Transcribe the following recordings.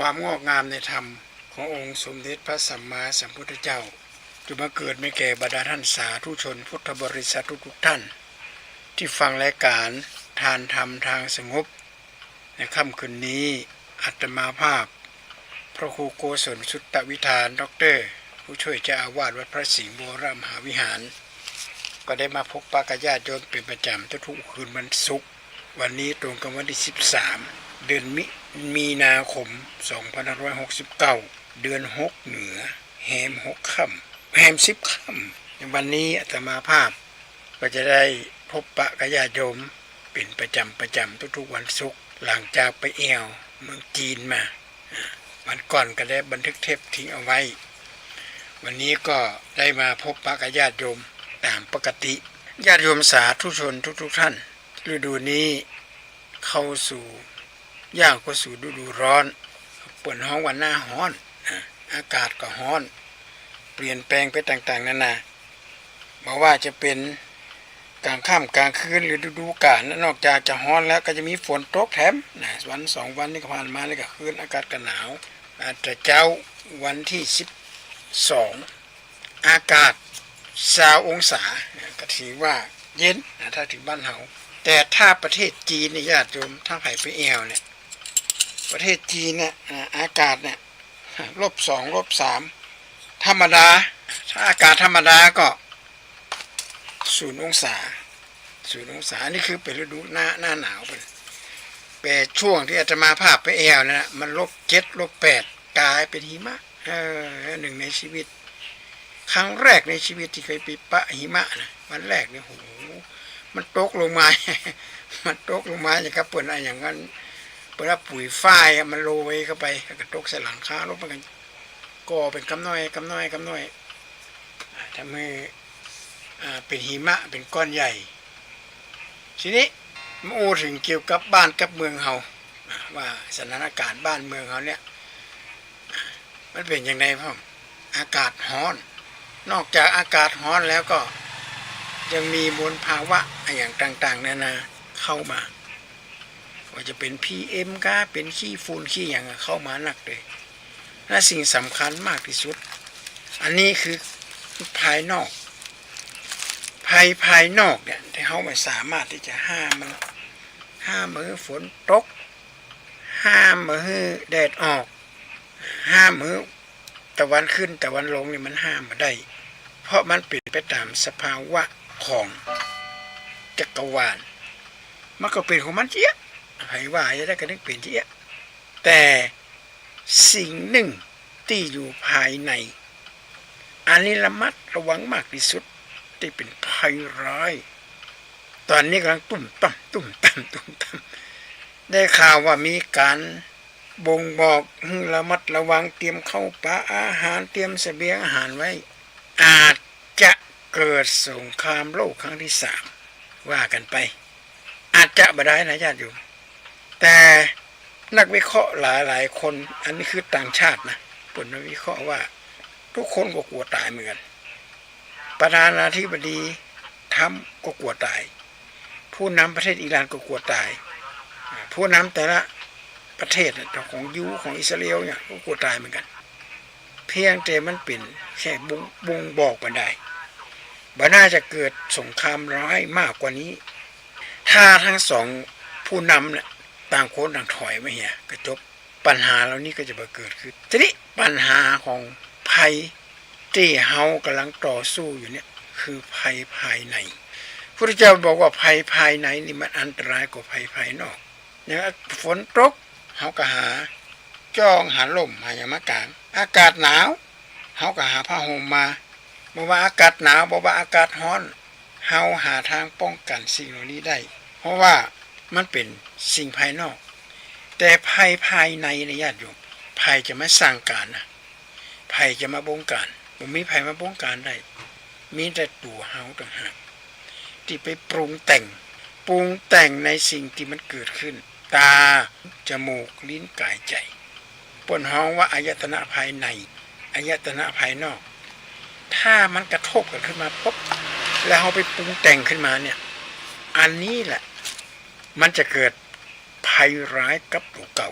ความงอกงามในธรรมขององค์สมเด็จพระสัมมาสัมพุทธเจ้าจะมาเกิดไม่แก่บรรดาท่านสาธุชนพุทธบริษัททุกท่านที่ฟังรายการทานธรรมทางสงบในค่ำคืนนี้อาตมาภาพพระครูโกศลสุตตวิธานด็อกเตอร์ผู้ช่วยเจ้าอาวาสวัดพระสิงห์โบรมหาวิหารก็ได้มาพบปะกับญาติโยมเป็นประจำทุกคืนวันศุกร์วันนี้ตรงกับวันที่13เดือนมีนาคม2569เดือน6เหนือแฮม6ค่ำแฮม10ค่ำในวันนี้อาตมาภาพก็จะได้พบปะกับญาติโยมเป็นประจำทุกวันศุกร์หลังจากไปแอวเมืองจีนมาวันก่อนก็ได้บันทึกเทปทิ้งเอาไว้วันนี้ก็ได้มาพบปะกับญาติโยมตามปกติญาติโยมสาธุชนทุกท่านฤดูนี้เข้าสู่ย่างเข้าสู่ฤดูร้อนเปิดห้องวันหน้าร้อนอากาศก็ร้อนเปลี่ยนแปลงไปต่างๆนานาบอกว่าจะเป็นกลางค่ำกลางคืนหรือฤดูกาลนอกจากจะร้อนแล้วก็จะมีฝนตกแถมวัน2 วันนี้ก็ผ่านมาแล้วก็คืนอากาศก็หนาวอาจจะเจ้าวันที่12อากาศ20 องศาก็ถือว่าเย็นถ้าถึงบ้านเฮาแต่ถ้าประเทศจีนเนี่ยญาติโยมถ้าไผไปแอวเนี่ยประเทศจีนเนี่ยอากาศเนี่ย-2 -3ธรรมดาถ้าอากาศธรรมดาก็0 องศานี่คือเป็นฤดูหน้าหนาวไปแต่ช่วงที่อาตมาภาพไปแอวนะมัน-7 -8กลายเป็นหิมะหนึ่งในชีวิตครั้งแรกในชีวิตที่เคยไปปะหิมะนะวันแรกเนี่ยโหมันตกลงมาอย่างครับเปิดอะไรอย่างนั้นเปิดปุ๋ยฝ้ายมันโรยเข้าไปกระตกใส่หลังคาลบมันก็เป็นกำน้อยทำให้เป็นหิมะเป็นก้อนใหญ่ทีนี้มาพูดถึงเกี่ยวกับบ้านกับเมืองเฮาว่าสถานการณ์บ้านเมืองเฮาเนี่ยมันเป็นอย่างไรพ่ออากาศร้อนนอกจากอากาศร้อนแล้วก็ยังมีมลภาวะอย่างต่างๆนานาเข้ามาว่าจะเป็น PM ก็เป็นขี้ฝุ่นขี้อย่างเข้ามาหนักเลยและสิ่งสำคัญมากที่สุดอันนี้คือภายนอกภายนอกเนี่ยที่เขาไม่สามารถที่จะห้ามมื้อฝนตกห้ามมื้อแดดออกห้ามมื้อตะวันขึ้นตะวันลงนี่มันห้ามไม่ได้เพราะมันเป็นไปตามสภาวะของจักรวาลมันก็เป็นของมันเจี๊ยใครว่าจะได้ก็นึกเป็นเจี๊ยแต่สิ่งหนึ่งที่อยู่ภายในอันนี้ระมัดระวังมากที่สุดที่เป็นภัยร้ายตอนนี้กำลังตุ่มต่ำได้ข่าวว่ามีการบ่งบอกระมัดระวังเตรียมเข้าปลาอาหารเตรียมเสบียงอาหารไว้อาจจะเกิดสงครามโลกครั้งที่3ว่ากันไปอาจจะบ่ได้นะญาติโยมแต่นักวิเคราะห์หลายคนอันนี้คือต่างชาตินะผลวิเคราะห์ว่าทุกคนก็กลัวตายเหมือนกันประธานาธิบดีทรัมป์ก็กลัวตายผู้นำประเทศอิหร่านก็กลัวตายผู้นำแต่ละประเทศของของอิสราเอลเนี่ยก็กลัวตายเหมือนกันเพียงแต่มันเป็นแค่บ่งบอกกันได้บ่น่าจะเกิดสงครามร้ายมากกว่านี้ถ้าทั้งสองผู้นำเนี่ยต่างคนต่างถอยมาเหี่ยก็จบปัญหาเหล่านี้ก็จะบ่เกิดขึ้นทีนี้ปัญหาของภัยที่เฮากำลังต่อสู้อยู่เนี่ยคือภัยภายในพระพุทธเจ้าบอกว่าภัยภายในนี่มันอันตรายกว่าภัยภายนอกอย่างฝนตกเฮาก็หาล่มหาหยังมากางอากาศหนาวเฮาก็หาผ้าห่มมาบ่ว่าอากาศหนาวบ่ว่าอากาศร้อนเฮาหาทางป้องกันสิ่งเหล่านี้ได้เพราะว่ามันเป็นสิ่งภายนอกแต่ภัยภายในนะญาติโยมภัยจะมาสร้างการนะภัยจะมาบงการบ่มีภัยมาบงการได้มีแต่ตัวเฮาต่างหากที่ไปปรุงแต่งในสิ่งที่มันเกิดขึ้นตาจมูกลิ้นกายใจเปิ้นฮ้องว่าอายตนะภายในอายตนะภายนอกถ้ามันกระทบกันขึ้นมาปุ๊บแล้วเฮาไปปรุงแต่งขึ้นมาเนี่ยอันนี้แหละมันจะเกิดภัยร้ายกับตัวเก่า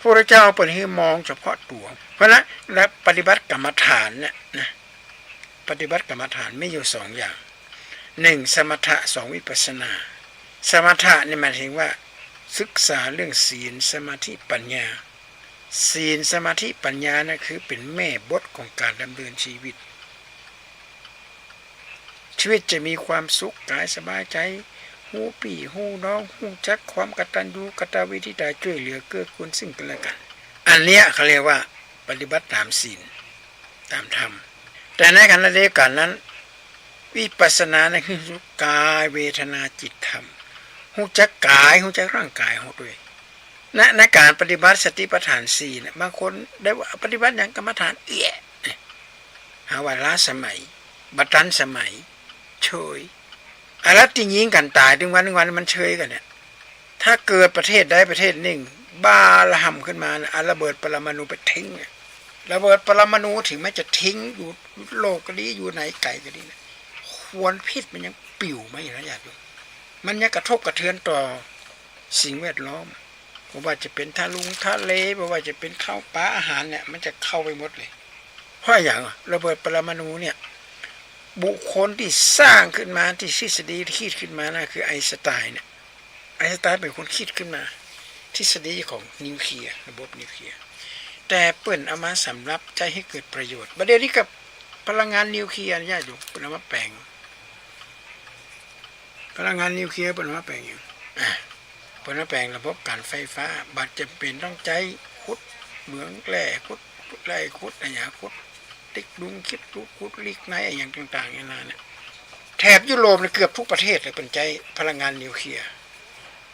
พระเจ้าเปิดให้มองเฉพาะตัวเพราะนั้นและปฏิบัติกรรมฐานเนี่ยนะปฏิบัติกรรมฐานไม่อยู่สองอย่างหนึ่งสมถะสองวิปัสสนาสมถะนี่หมายถึงว่าศึกษาเรื่องศีลสมาธิปัญญาศีลสมาธิปัญญานะคือเป็นแม่บทของการดำเนินชีวิตชีวิตจะมีความสุขกายสบายใจหูปี่หูน้องหูจักความกตัญญูกตเวทิตาช่วยเหลือเกื้อกูลซึ่งกันและกันอันเนี้ยเขาเรียกว่าปฏิบัติตามศีลตามธรรมแต่ในขณะเดียวกันนั้นวิปัสสนานะคือกายเวทนาจิตธรรมหูจักกายหูจักร่างกายเขาด้วยในการปฏิบัติสติปัฏฐานสี่เนี่ยบางคนได้ว่าปฏิบัติอย่างกรรมฐานหาว่าล้าสมัยบัตันสมัยเฉยอะไรที่ยิงกันตายถึงวันมันเฉยกันเนี่ยถ้าเกิดประเทศใดประเทศหนึ่งบ้าระห่ำขึ้นมาเอาระเบิดปรมาณูไปทิ้งระเบิดปรมาณูถึงแม้จะทิ้งอยู่โลกก็ดีอยู่ไหนไกลก็ดีนะควรพิษมันยังปิวไม่นะญาติโยมมันยังกระทบกระเทือนต่อสิ่งแวดล้อมไม่ว่าจะเป็นทะเลไม่ว่าจะเป็นข้าวปลาอาหารเนี่ยมันจะเข้าไปหมดเลยเพราะอย่างระเบิดปรมาณูเนี่ยบุคคลที่สร้างขึ้นมาที่ทฤษฎีคิดขึ้นมานะคือไอน์สไตน์เนี่ยไอน์สไตน์เป็นคนคิดขึ้นมาทฤษฎีของนิวเคลียร์ระบบนิวเคลียร์แต่เปิ่นเอามาสำรับใจให้เกิดประโยชน์ประเดี๋ยวนี้กับพลังงานนิวเคลียร์ญาติโยมเปิ่นเอามาแปลงพลังงานนิวเคลียร์เปิ่นเอามาแปลงอย่างเปิ่นเอามาแปลงระบบการไฟฟ้าบัดจำเป็นต้องใจขุดเหมืองแร่ขุดอะไรอย่างขุดติ๊กดุงคิดรูขุดลิกไนอย่างต่างๆอย่างนั้นเนี่ยแถบยุโรปเกือบทุกประเทศเลยเป็นใจพลังงานนิวเคลียร์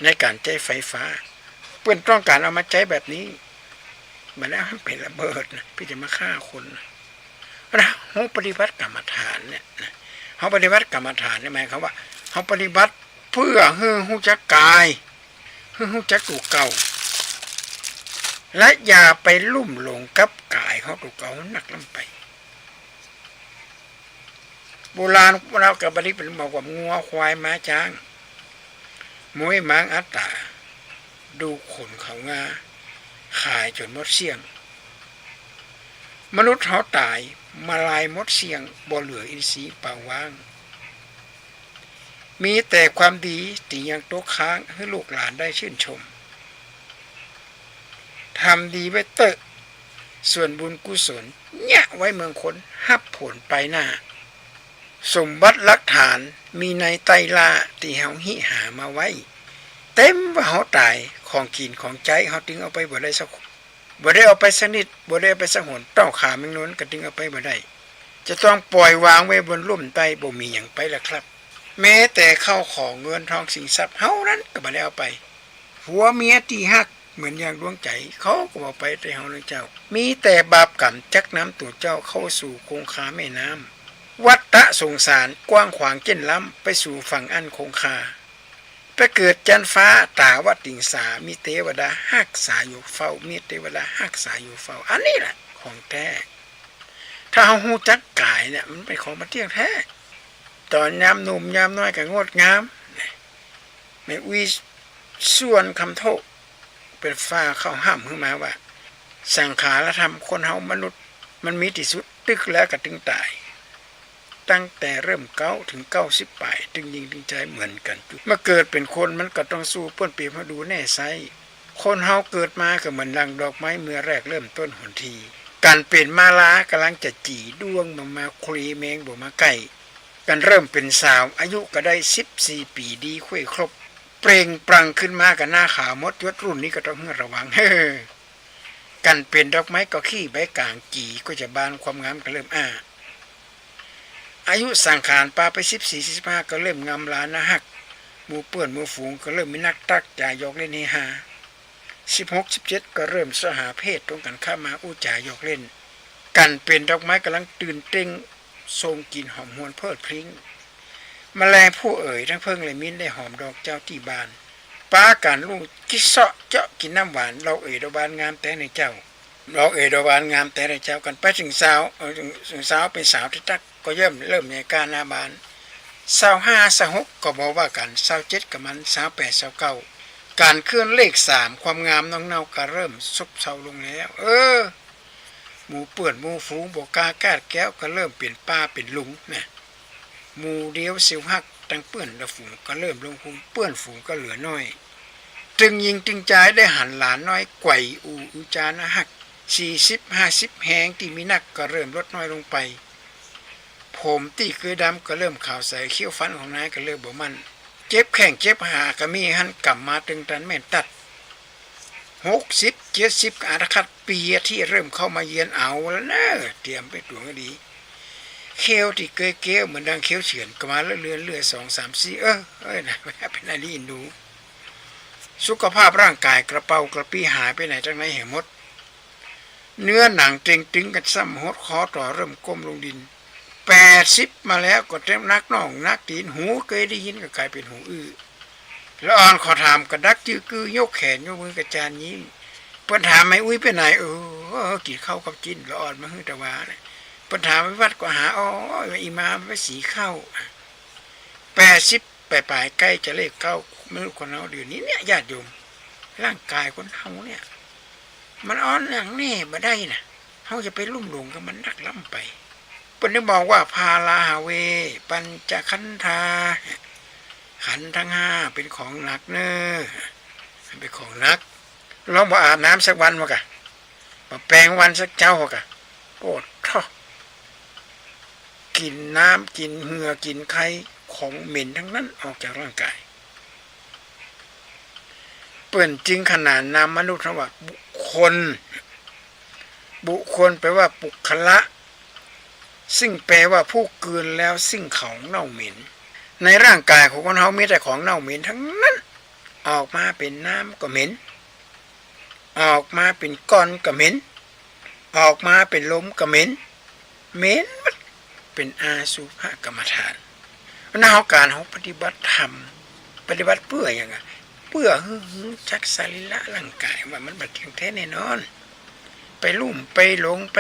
ในการใช้ไฟฟ้าเพื่อนต้องการเอามาใช้แบบนี้มาแล้วเป็นระเบิดนะพี่จะมาฆ่าคนนะเขาปฏิบัติกรรมฐานเนี่ยเขาปฏิบัติกรรมฐานนี่หมายความว่าเขาปฏิบัติเพื่อให้หูจักกายให้หูจักตัวเก่าและอย่าไปลุ่มหลงกับกายเขาตัวเก่าหนักลงไปโบราณเรากับบริเป็นบอกว่างัวควายม้าช้างมวยม้างอัตตาดูขนเขางาขายจนมดเสี่ยงมนุษย์เขาตายมาลายมดเสี่ยงบ่เหลืออินทรีย์เปล่าว่างมีแต่ความดีที่ยังโต๊ะค้างให้ลูกหลานได้ชื่นชมทำดีไว้เตอะส่วนบุญกุศลเนี่ยไว้เมืองคนหับผลไปหน้าสมบัติหลักฐานมีในไตรลาที่เฮาหิหามาไว้เต็มว่าเฮาตายของกินของใจเฮาจึงเอาไปบ่ได้สักบ่ได้เอาไปสนิทบ่ได้เอาไปสักหนต้องขาแมงนนก็จึงเอาไปบ่ได้จะต้องปล่อยวางไว้บนลุ่มใต้บ่มีหยังไปละครับแม้แต่เข้าของเงินทองสินทรัพย์เฮานั้นก็บ่ได้เอาไปผัวเมียที่ฮักเหมือนอย่างดวงใจเขาก็บอกไปแต่เฮาเลยเจ้ามีแต่บาปกรรมจักน้ำตัวเจ้าเข้าสู่คงคาแม่น้ำวัฏฏะสงสารกว้างขวางเจ้นล้ำไปสู่ฝั่งอันคงคาไปเกิดจันฟ้าตาวัดติงสามีเทวดาฮักษาอยู่เฝ้ามีเทวดาฮักษาอยู่เฝ้าอันนี้แหละของแท้ถ้าเฮาฮู้จักกายเนี่ยมันเป็นของมาเที่ยงแท้ตอนยามหนุ่มยามน้อยก็งดงามแม่อุ้ยส่วนคำโทษเป็นฟ้าเข้าห้ามขึ้นมาว่าสังขารธรรมคนเฮามนุษย์มันมีที่สุดตึกแล้วก็ถึงตายตั้งแต่เริ่มเก้าถึง90 ปลายถึงยิงถึงใจเหมือนกันเมื่อเกิดเป็นคนมันก็ต้องสู้เพื่อนเปรียบมาดูแน่ไซคนเฮาเกิดมาก็เหมือนรังดอกไม้เมื่อแรกเริ่มต้นหนทีการเป็นมาลากำลังจะจีดวงมาคุยแมงบ่มาใกล้กันเริ่มเป็นสาวอายุก็ได้14 ปีดีคุยครบเปล่งปลั่งขึ้นมากับหน้าขาวมดยศรุ่นนี้ก็ต้องระวังกันเป็นดอกไม้ก็ขี้ใบกลางจีก็จะบานความงามก็เริ่มอายุสังขารปาไป14-15ก็เริ่มงามลานะฮักหมู่เปื้อนหมู่ฝูงก็เริ่มมีนักตักจ่ายกเล่นเฮฮา16-17ก็เริ่มสหาเพศตรงกันข้ามมาอู้จ่ายกเล่นกันเป็นดอกไม้กำลังตื่นเต้งทรงกลิ่นหอมหวนเพลิดพริ้งแมลงผู้เอ๋ยทั้งเพิ่งเลยมิ้นได้หอมดอกเจ้าที่บานป้าการลุงกิเซาะเจาะกินน้ำหวานเราเอ๋ยดอกบานงามแต่ในเจ้าเราเอ๋ยดอกบานงามแต่ในเจ้ากันไปถึงสาวถึงสาวเป็นสาวที่ตักก็เริ่มในการนาบาน25-26ก็บอกว่ากัน27กับมัน28-29 การเคลื่อนเลข3ความงามน้องเนาก็เริ่มซบเซาลงแล้วหมูเปื่อนหมูฝูงบกากาดแก้วก็เริ่มเปลี่ยนป้าเป็นลุงนะหมูเดียวสิวหักตั้งเปื่อนละฝูงก็เริ่มลงพุงเปื่อนฝูงก็เหลือน้อยจึงยิงจึงใจได้หันหลานน้อยไกวอูจานะหัก40-50แหงที่มีนักก็เริ่มลดน้อยลงไปผมที่เคยดำก็เริ่มขาวใสเขี้ยวฟันของนายก็เริ่มบ่มันเจ็บแข้งเจ็บหาก็มีหันกลับมาตึงตันแม่นตัด60-70อาราคัดปีที่เริ่มเข้ามาเยือนเอาแล้วนะเตรียมไปตัวก็ดีเขี้ยวที่เคยเกี้ยวเหมือนดังเขี้ยวเฉือนก็มาเรื่อย2-3-4นะเป็นอะไรอินดูสุขภาพร่างกายกระเป๋ากระปี้หายไปไหนจากไหนแห่งมดเนื้อหนังเต็งตึงกันซ้ำหดคอต่อเริ่มก้มลงดิน80มาแล้วก็เต็มนักน่องนักตีนหูเคยได้ยินก็กลายเป็นหูอื้อแล้วอ่อนขอถามกระดักจื้อกือยกแขนยกมือกระจานยิ้มเพิ่นถามไม่อุ้ยไปไหนกินข้าวกับจินแล้วอ่อนมาฮือตะวาเนี่ยเพิ่นถามไปวัดก็หาอีมาไปสีข้าว80ปลายใกล้จะเลข9ไม่รู้คนเอาเดี๋ยวนี้เนี่ยญาติโยมร่างกายคนเฮาเนี่ยมันอ่อนอย่างนี้บ่ได้น่ะเฮาจะไปลุ่มหลงกับมันนักล้ำไปเพิ่นได้บอกว่าพาลาหาเวปัญจขันธาขันธ์ทั้ง5เป็นของหนักเน้อเป็นของหนักลองบ่อาบน้ำสักวันวะกะบ่แปรงวันสักเจ้าวะกะโอ้ท่อกินน้ำกินเหงื่อกินไข้ของเหม็นทั้งนั้นออกจากร่างกายเปิ่นจริงขนาดนามมนุษย์ว่าบุคคลแปลว่าปุคละซึ่งแปลว่าผู้เกินแล้วสิ่งของเน่าเหม็นในร่างกายของคนเฮามีแต่ของเน่าเหม็นทั้งนั้นออกมาเป็นน้ำก็เหม็นออกมาเป็นก้อนก็เหม็นออกมาเป็นลมก็เหม็นเป็นอาสุภกรรมฐานหน้าการของปฏิบัติธรรมปฏิบัติเพื่ออย่างไงเพื่อจักสรีระร่างกายว่ามันบัดเที่ยงแท้แน่นอนไปลุ่มไปหลงไป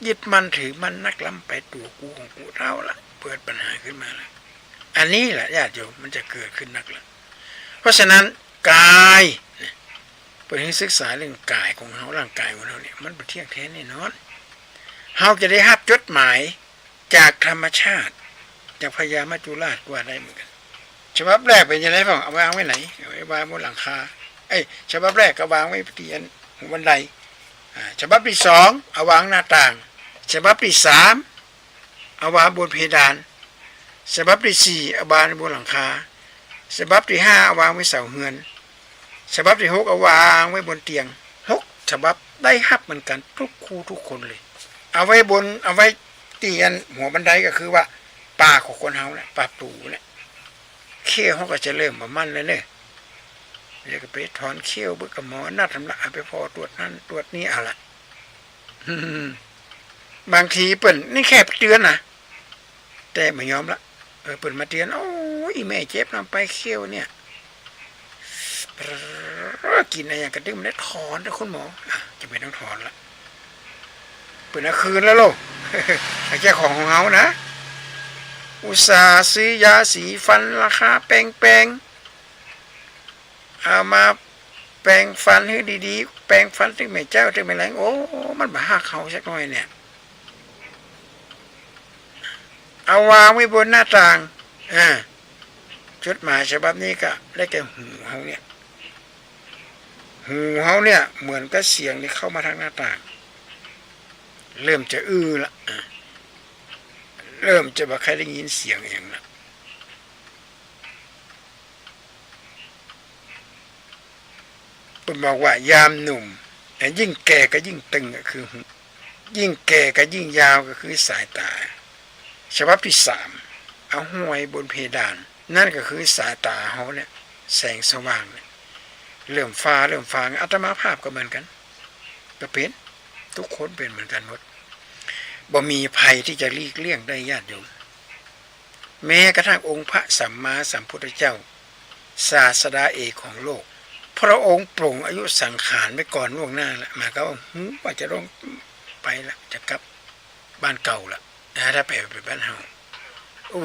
ยึดมันถือมันนักล้ำไปตัวกูของกูเท่าละเปิดปัญหาขึ้นมาละอันนี้แหละญาติโยมมันจะเกิดขึ้นนักละเพราะฉะนั้นกายเปิดให้ศึกษาเรื่องกายของเราร่างกายของเราเนี่ยมันบัดเที่ยงแท้แน่นอนเราจะได้รับจดหมายจากธรรมชาติจากพญามัจจุราชว่าได้เหมือนกันฉบับแรกเป็นยังไงบ้างเอาวางไว้ไหนเอาไว้วางบนหลังคาฉบับแรกก็วางไว้ที่หัวบันไดฉบับที่2เอาวางหน้าต่างฉบับที่3เอาวางบนเพดานฉบับที่4เอาวางบนหลังคาฉบับที่5เอาวางไว้เสาเฮือนฉบับที่6เอาวางไว้บนเตียง6ฉบับได้รับเหมือนกันทุกครูทุกคนเลยเอาไว้เตียงหัวบันไดก็คือว่าปากของคนเฮาเนี่ยปากตูเนี่ยเขี้ยวเขาก็จะเริ่มมามั่นเลยเนี่ยเรียกไปถอนเขี้ยวเบิกกับหมอนัดทำละไปพอตรวจนั้นตรวจนี้เอาละบางทีเปิ่นนี่แค่เตือนนะแต่ไม่ยอมละเปิ่นมาเตือนโอ้ยแม่เจ็บนำไปเขี้ยวเนี่ยกินอะไรอย่างกระดึ๊บได้ถอนนะคุณหมอจะไม่ต้องถอนละเปิ่นเอาคืนแล้วโลกไอ้แค่ของเฮานะอุตส่าห์ซื้อยาสีฟันราคาแพงเอามาแปรงฟันให้ดีๆแปรงฟันที่ไม่เจ้าที่ไม่แรงโอ้มันบ้าเขาสักหน่อยเนี่ยเอาวางไว้บนหน้าต่างจดหมายฉบับนี้ก็ได้แก่หูเฮาเนี่ยเหมือนกับเสียงที่เข้ามาทางหน้าต่างเริ่มจะละเริ่มจะบ่ใครได้ยินเสียงอย่างนั้นผมบอกว่ายามหนุ่มยิ่งแก่ก็ยิ่งตึงก็คือยิ่งแก่ก็ยิ่งยาวก็คือสายตาฉบับที่3เอาห้อยบนเพดานนั่นก็คือสายตาเขาเนี่ยแสงสว่างเริ่มฟ้าอาตมาภาพก็เหมือนกันก็เป็นทุกคนเป็นเหมือนกันหมดบ่มีภัยที่จะหลีกเลี่ยงได้ญาติโยมแม้กระทั่งองค์พระสัมมาสัมพุทธเจ้าศาสดาเอกของโลกพระองค์ปรงอายุสังขารไปก่อนล่วงหน้าละหมายก็ว่าจะต้องไปละจะกลับบ้านเก่าละถ้าไปบ้านเฮา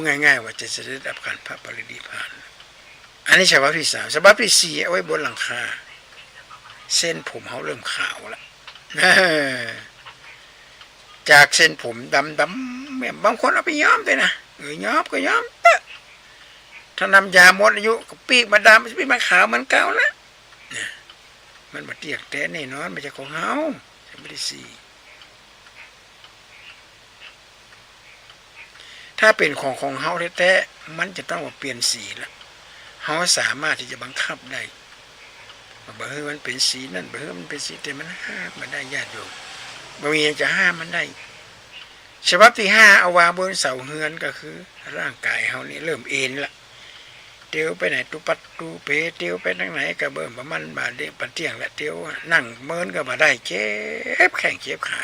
ง่ายๆว่าจะได้รับการพระปรินิพพาน อันนี้ฉบับที่3ฉบับที่4เอาไว้บนหลังคาเส้นผมเขาเริ่มขาวแล้วจากเส้นผมดำแบบบางคนเอาไปย้อมด้วยนะย้อมก็ย้อมถ้านำยาหมดอายุก็ปีกมาดำปีกมาขาวมันเก่าแล้วมันมาเตียกแต่แน่นอนมันจะของเฮาฉบับที่4ถ้าเป็นของเฮาแท้ๆมันจะต้องมาเปลี่ยนสีแล้วเฮาสามารถที่จะบังคับได้บ่เฮ้ยมันเป็นสีนั่นบ่เฮ้ยมันเป็นสีแต่มันห้ามมันได้ญาติโยมบ่มีจะห้ามมันได้ฉบับที่5เอาวางบนเสาเฮือนก็คือร่างกายเฮานี่เริ่มเอ็นละเตียวไปไหนตุปัดตูเปเตียวไปทางไหนก็เบิ่มประมาณบาดเดียวปะเตียงละเตียวนั่งเมินก็บ่ได้เจ็บแข้งเจ็บขา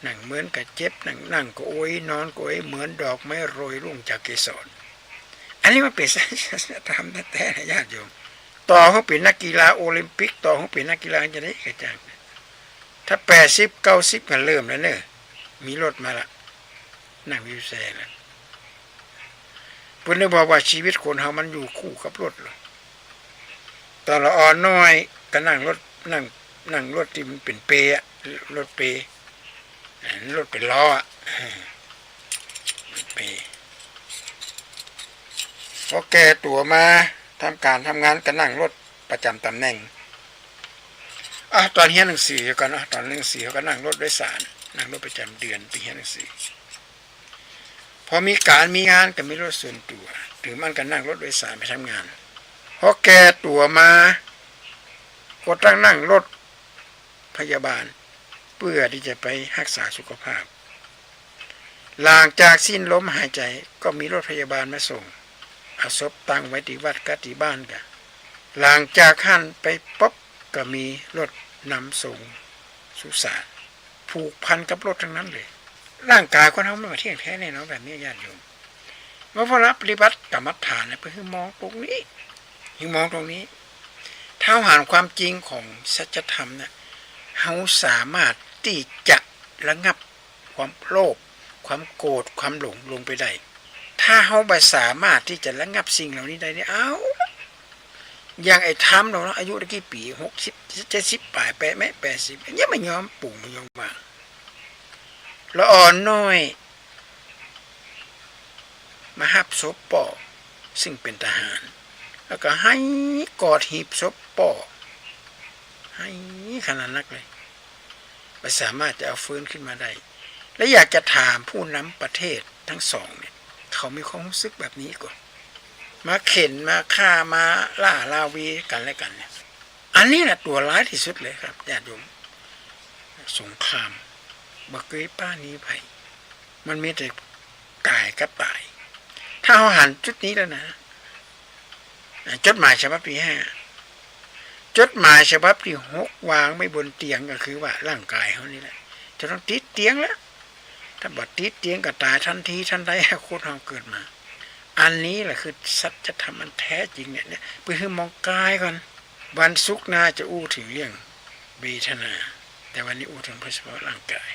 นั่งเมินก็เจ็บนั่งก็โอยนอนก็โอยเหมือนดอกไม้โรยรุ่งจากเกสรอันนี้มันเป็นศาสนธรรมแท้ๆญาติโยมต่อเขาเป็นนักกีฬาโอลิมปิกต่อเขาเป็นนักกีฬาจะได้กระจ่างถ้า80 90กันเริ่มแล้วเนอะมีรถมาละนั่งวิวแชร์แล้วเพิ่นได้บอกว่าชีวิตคนเฮามันอยู่คู่กับรถเลยตอนเราอ่อนน้อยก็นั่งรถนั่งรถที่มันเป็นเปย์รถเปย์รถเป็นล้อเปย์พอแก่ตัวมาทำการทำงานก็นั่งรถประจำตำแหน่งตอนเรียนหนังสือก่อนตอนเรียนหนังสือเขาก็นั่งรถโดยสารนั่งรถประจำเดือนไปเรียนหนังสือพอมีการมีงานก็มีรถส่วนตัวถึงมันก็นั่งรถโดยสารไปทำงานพอแก่ตัวมาก็ต้องนั่งรถพยาบาลเพื่อที่จะไปรักษาสุขภาพหลังจากสิ้นลมหายใจก็มีรถพยาบาลมาส่งเอาศพตั้งไว้ที่วัดกติบ้านกันหลังจากขั้นไปป๊บก็มีรถนำส่งสุสานผูกพันกับรถทั้งนั้นเลยร่างกายคนเราไม่มาเที่ยงแท้แน่นอนแบบนี้ญาติโยมเมื่อพอรับปฏิบัติกรรมฐานเนี่ยเพื่อมองตรงนี้เท่าหารความจริงของสัจธรรมเนี่ยเราสามารถที่จะระงับความโลภความโกรธความหลงลงไปได้ถ้าเราไม่สามารถที่จะระงับสิ่งเหล่านี้ได้เนี่ยอย่างไอ้ทำเราอายุตะกี้ปี60 70ปลายแปะแม่80อันนี้ไม่ยอมปุ่งไม่ยอมวางละอ่อนน้อยมาหับศพป่อซึ่งเป็นทหารแล้วก็ให้กอดหีบศพป่อให้ขนาดนักเลยไม่สามารถจะเอาฟื้นขึ้นมาได้และอยากจะถามผู้นำประเทศทั้งสองเนี่ยเขามีความรู้สึกแบบนี้ก่อนมาเข็นมาฆ่ามาล่าลาวีกันและกันเนี่ยอันนี้แหละตัวร้ายที่สุดเลยครับญาติโยมสงครามบักเกยป้านี้ไปมันมีแต่กายกับตายถ้าเราหันจุดนี้แล้วนะจดหมายฉบับที่5จดหมายฉบับที่6วางไม่บนเตียงก็คือว่าร่างกายเขานี่แหละจะต้องติดเตียงแล้วถ้าบดติดเตียงก็ตายทันทีทันใดโคตรเราเกิดมาอันนี้แหละคือสัจธรรมมันแท้จริงเนี่ยเพื่อมองกายก่อนวันศุกร์หน้าจะอู้ถึงเรื่องเวทนาแต่วันนี้อู้ถึงเฉพาะร่างกาย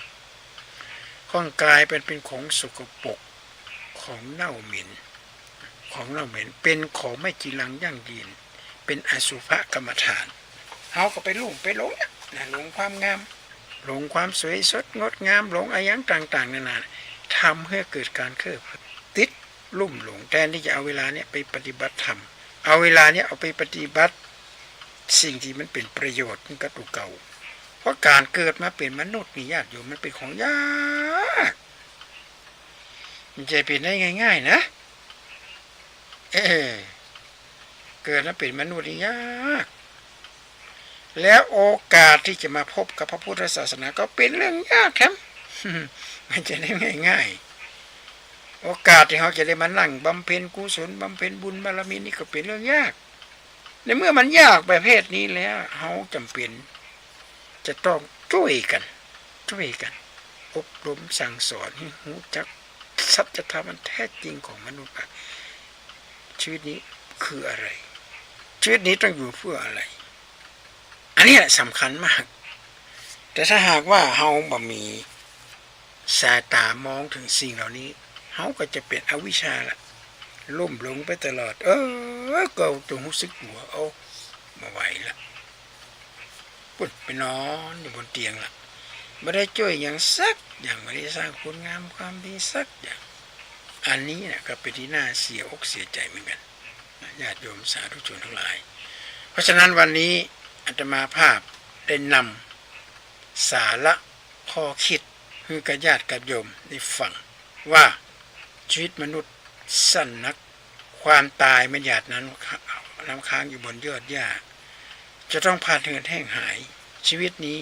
ร่างกายเป็นของสกปรกของเน่าเหม็นเป็นของไม่จีรังยั่งยืนเป็นอสุภกรรมฐานเขาก็ไปหลงนะหลงความงามหลงความสวยสดงดงามหลงอะไรต่างๆนานาทำให้เกิดการเคลื่อนติดลุ่มหลงแทนที่จะเอาเวลาเนี้ยไปปฏิบัติธรรมเอาเวลาเนี้ยเอาไปปฏิบัติสิ่งที่มันเป็นประโยชน์กับตัวเก่าเพราะการเกิดมาเป็นมนุษย์นี่ญาติโยมมันเป็นของยากมันจะเป็นได้ง่ายๆนะเกิดมาเป็นมนุษย์นี่ยากแล้วโอกาสที่จะมาพบกับพระพุทธศาสนาก็เป็นเรื่องยากครับมันจะได้ง่ายๆโอกาสที่เขาจะได้มานั่งบำเพ็ญกุศลบำเพ็ญบุญบารมีนี่ก็เป็นเรื่องยากในเมื่อมันยากประเภทนี้แล้วเขาจำเป็นจะต้องช่วยกันอบรมสั่งสอนให้รู้จักสัจธรรมมันแท้จริงของมนุษย์ชีวิตนี้คืออะไรชีวิตนี้ต้องอยู่เพื่ออะไรอันนี้แหละสำคัญมากแต่ถ้าหากว่าเฮาบ่มีสายตามองถึงสิ่งเหล่านี้เฮาก็จะเป็นอวิชชาละ ล่มหลงไปตลอดก็จงรู้สึกหัวเอามาไหวละปุ่นไปนอนอยู่บนเตียงละไม่ได้ช่วยอย่างสักอย่างไม่ได้สร้างคุณงามความดีสักอย่างอันนี้นะก็เป็นที่น่าเสียอกเสียใจเหมือนกันญาติโยมสาธุชนทั้งหลายเพราะฉะนั้นวันนี้อาตมาภาพได้นำสาระข้อคิดคือกับญาติกับโยมได้ฟังว่าชีวิตมนุษย์สั้นนักความตายมันหยาดนั้นน้ำค้างอยู่บนยอดหญ้าจะต้องผ่านเหือดแห้งหายชีวิตนี้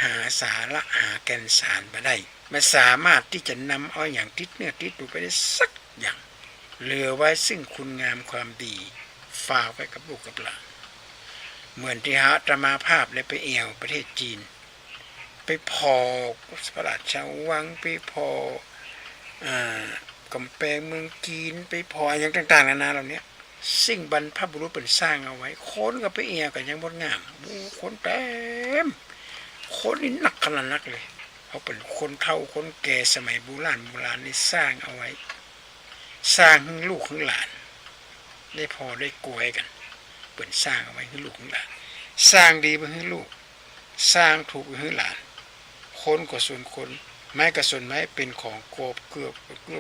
หาสาระหาแก่นสารมาได้ไม่สามารถที่จะนำเอาอย่างติดเนื้อติดตัวไปได้สักอย่างเหลือไว้ซึ่งคุณงามความดีฝากไว้กับลูกกับหลานเหมือนที่อาตมาภาพได้ไปเอวประเทศจีนไปพอพระราชวังไปพอกำแพงเมืองจีนไปพออย่างต่างๆนานาเหล่านี้สิ่งบรรพบุรุษเป็นสร้างเอาไว้คนก็ไปเอียกันยังบดงามคนเต็มคนนี่หนักขนาดนักเลยเขาเป็นคนเฒ่าคนแก่สมัยโบราณนี่สร้างเอาไว้สร้างให้ลูกให้หลานได้พอได้กวยกันเปิดสร้างเอาไว้ให้ลูกให้หลานสร้างดีไปให้ลูกสร้างถูกไปให้หลานคนก็ส่วนคนไม้กระสนไม้เป็นของโกบเกือบ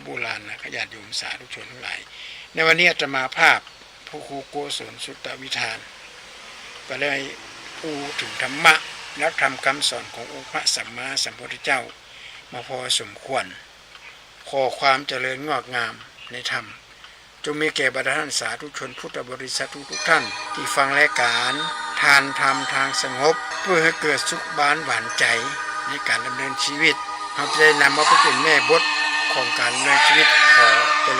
โบราณนะญาติโยมสาธุชนทั้งหลายในวันนี้อาตมาภาพผู้ครูโกศลสุตตวิธานก็ได้ปูถึงธรรมะและธรรมคำสอนขององค์พระสัมมาสัมพุทธเจ้ามาพอสมควรขอความเจริญงอกงามในธรรมจงมีแก่บรรดาท่านสาธุชนพุทธบริษัททุกท่านที่ฟังรายการทานธรรมทางสงบเพื่อให้เกิดสุขบานหวานใจในการดำเนินชีวิตเราจะได้นำมาเป็นแม่บทของการดำเนินชีวิตขอเจริญ